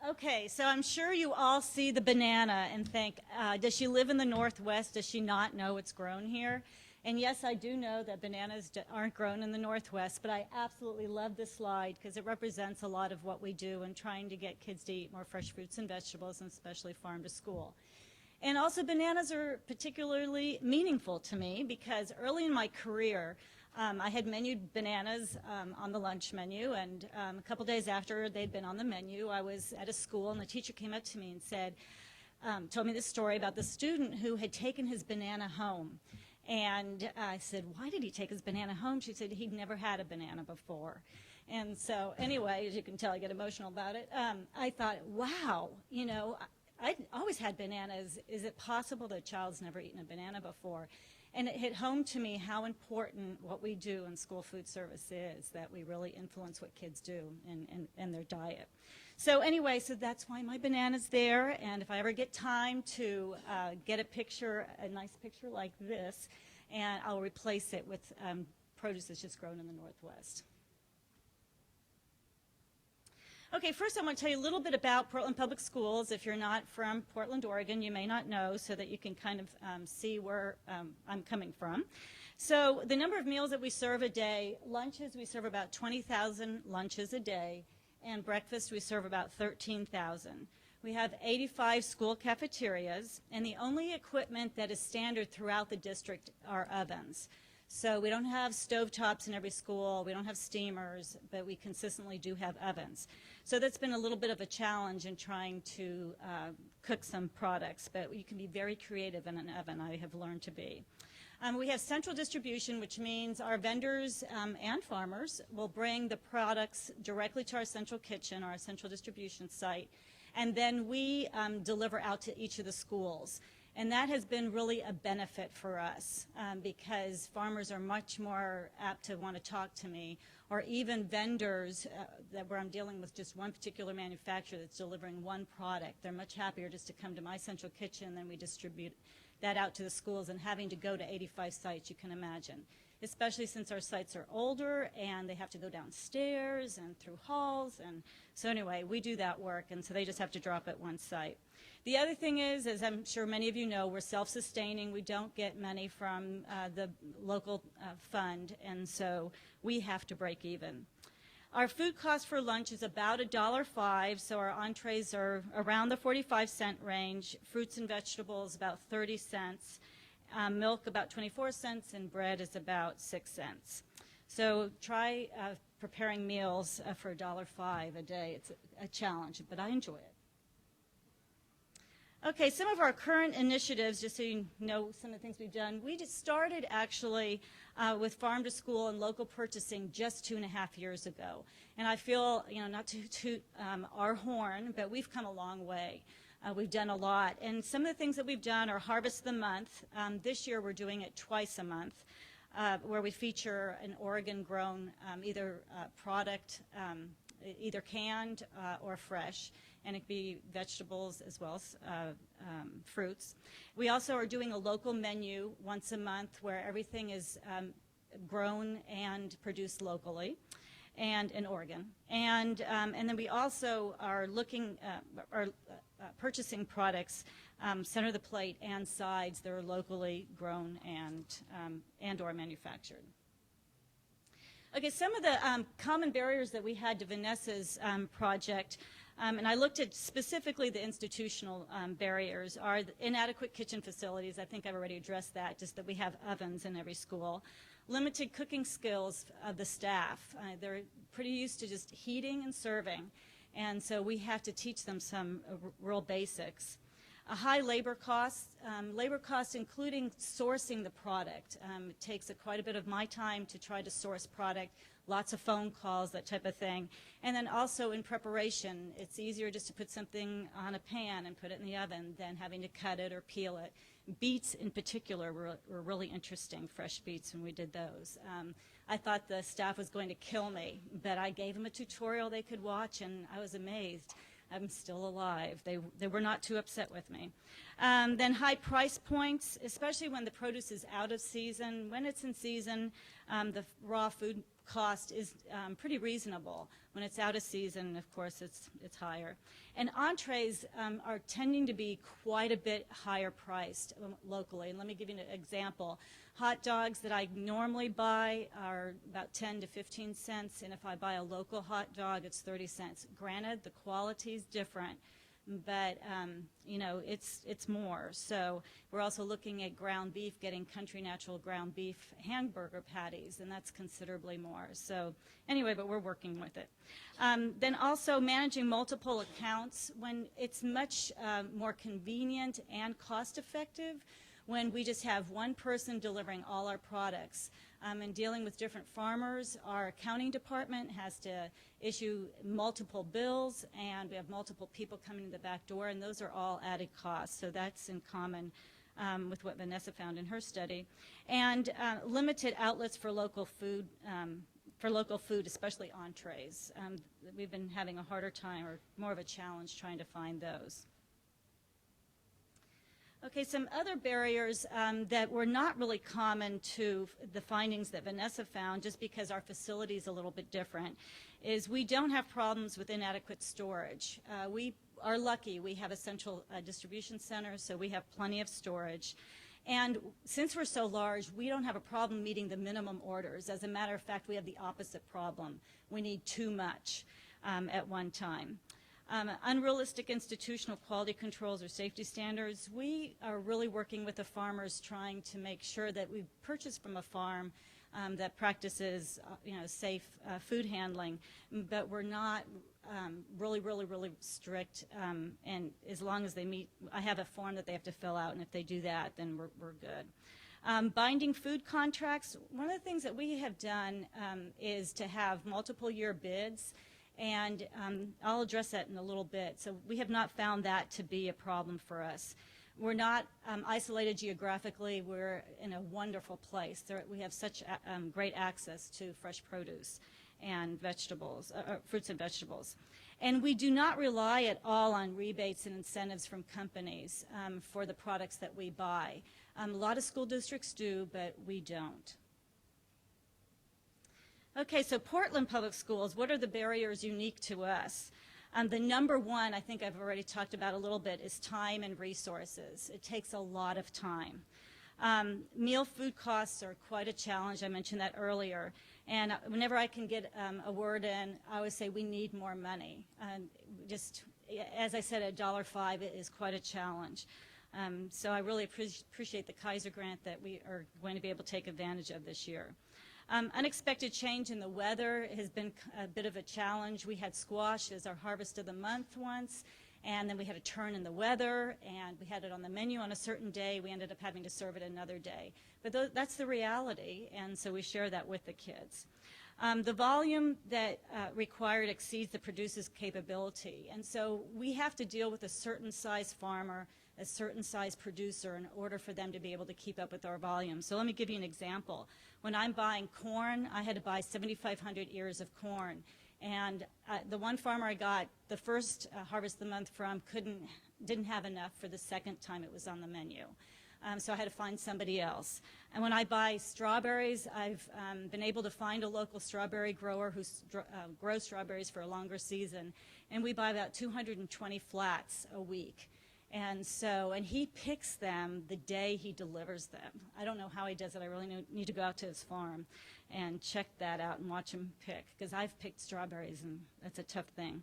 Okay, so I'm sure you all see the banana and think, does she live in the Northwest? Does she not know it's grown here? And yes, I do know that bananas aren't grown in the Northwest, but I absolutely love this slide because it represents a lot of what we do in trying to get kids to eat more fresh fruits and vegetables, and especially farm to school. And also bananas are particularly meaningful to me because early in my career, I had menued bananas on the lunch menu, and a couple days after they'd been on the menu, I was at a school, and the teacher came up to me and said, told me this story about the student who had taken his banana home. And I said, why did he take his banana home? She said he'd never had a banana before. And so anyway, as you can tell, I get emotional about it. I thought, wow, you know, I'd always had bananas. Is it possible that a child's never eaten a banana before? And it hit home to me how important what we do in school food service is, that we really influence what kids do in their diet. So anyway, so that's why my banana's there, and if I ever get time to get a picture, a nice picture like this, and I'll replace it with produce that's just grown in the Northwest. Okay, first I want to tell you a little bit about Portland Public Schools. If you're not from Portland, Oregon, you may not know, so that you can kind of see where I'm coming from. So the number of meals that we serve a day, lunches, we serve about 20,000 lunches a day, and breakfast we serve about 13,000. We have 85 school cafeterias, and the only equipment that is standard throughout the district are ovens. So we don't have stovetops in every school, we don't have steamers, but we consistently do have ovens. So that's been a little bit of a challenge in trying to cook some products, but you can be very creative in an oven, I have learned to be. We have central distribution, which means our vendors and farmers will bring the products directly to our central kitchen, our central distribution site, and then we deliver out to each of the schools. And that has been really a benefit for us because farmers are much more apt to want to talk to me, or even vendors where I'm dealing with just one particular manufacturer that's delivering one product. They're much happier just to come to my central kitchen, then we distribute that out to the schools, and having to go to 85 sites, you can imagine, especially since our sites are older and they have to go downstairs and through halls. And so anyway, we do that work, and so they just have to drop at one site. The other thing is, as I'm sure many of you know, we're self-sustaining. We don't get money from the local fund, and so we have to break even. Our food cost for lunch is about $1.05, so our entrees are around the 45-cent range, fruits and vegetables about 30 cents, milk about 24 cents, and bread is about 6 cents. So try preparing meals for $1.05 a day. It's a challenge, but I enjoy it. Okay, some of our current initiatives, just so you know some of the things we've done. We just started actually with farm to school and local purchasing just 2.5 years ago. And I feel, you know, not to toot our horn, but we've come a long way. We've done a lot. And some of the things that we've done are Harvest the Month. This year we're doing it twice a month, where we feature an Oregon-grown either product, either canned or fresh, and it could be vegetables as well as fruits. We also are doing a local menu once a month where everything is grown and produced locally and in Oregon. And then we also are looking, purchasing products, center of the plate and sides that are locally grown and or manufactured. Okay, some of the common barriers that we had to Vanessa's project, and I looked at specifically the institutional barriers, are the inadequate kitchen facilities. I think I've already addressed that, just that we have ovens in every school. Limited cooking skills of the staff. They're pretty used to just heating and serving, and so we have to teach them some real basics. A high labor costs including sourcing the product. It takes quite a bit of my time to try to source product, lots of phone calls, that type of thing. And then also in preparation, it's easier just to put something on a pan and put it in the oven than having to cut it or peel it. Beets in particular were really interesting, fresh beets, when we did those. I thought the staff was going to kill me, but I gave them a tutorial they could watch, and I was amazed. I'm still alive. They were not too upset with me. Then high price points, especially when the produce is out of season. When it's in season, the raw food cost is pretty reasonable. When it's out of season, of course, it's higher. And entrees are tending to be quite a bit higher priced locally. And let me give you an example. Hot dogs that I normally buy are about 10 to 15 cents, and if I buy a local hot dog, it's 30 cents. Granted, the quality is different, but you know, it's more. So we're also looking at ground beef, getting Country Natural ground beef hamburger patties, and that's considerably more. So anyway, but we're working with it. Then also managing multiple accounts when it's much more convenient and cost effective when we just have one person delivering all our products. And dealing with different farmers, our accounting department has to issue multiple bills, and we have multiple people coming in the back door, and those are all added costs. So that's in common with what Vanessa found in her study. And limited outlets for local food, especially entrees. We've been having a harder time, or more of a challenge, trying to find those. Okay, some other barriers that were not really common to the findings that Vanessa found, just because our facility is a little bit different, is we don't have problems with inadequate storage. We are lucky. We have a central distribution center, so we have plenty of storage. And since we're so large, we don't have a problem meeting the minimum orders. As a matter of fact, we have the opposite problem. We need too much at one time. Unrealistic institutional quality controls or safety standards. We are really working with the farmers, trying to make sure that we purchase from a farm that practices safe food handling, but we're not really strict, and as long as they meet, I have a form that they have to fill out, and if they do that, then we're good. Binding food contracts. One of the things that we have done is to have multiple year bids, and I'll address that in a little bit. So we have not found that to be a problem for us. We're not isolated geographically. We're in a wonderful place. We have such great access to fresh produce and vegetables, fruits and vegetables. And we do not rely at all on rebates and incentives from companies for the products that we buy. A lot of school districts do, but we don't. Okay, so Portland Public Schools, what are the barriers unique to us? The number one, I think I've already talked about a little bit, is time and resources. It takes a lot of time. Meal food costs are quite a challenge. I mentioned that earlier. And whenever I can get a word in, I always say we need more money. Just, as I said, $1.05 is quite a challenge. So I really appreciate the Kaiser grant that we are going to be able to take advantage of this year. Unexpected change in the weather has been a bit of a challenge. We had squash as our harvest of the month once, and then we had a turn in the weather, and we had it on the menu on a certain day. We ended up having to serve it another day. But that's the reality, and so we share that with the kids. The volume that required exceeds the producer's capability, and so we have to deal with a certain size farmer, a certain size producer, in order for them to be able to keep up with our volume. So let me give you an example. When I'm buying corn, I had to buy 7,500 ears of corn. And the one farmer I got the first harvest of the month from didn't have enough for the second time it was on the menu. So I had to find somebody else. And when I buy strawberries, I've been able to find a local strawberry grower who grows strawberries for a longer season. And we buy about 220 flats a week. And he picks them the day he delivers them. I don't know how he does it. I really need to go out to his farm and check that out and watch him pick, because I've picked strawberries, and that's a tough thing.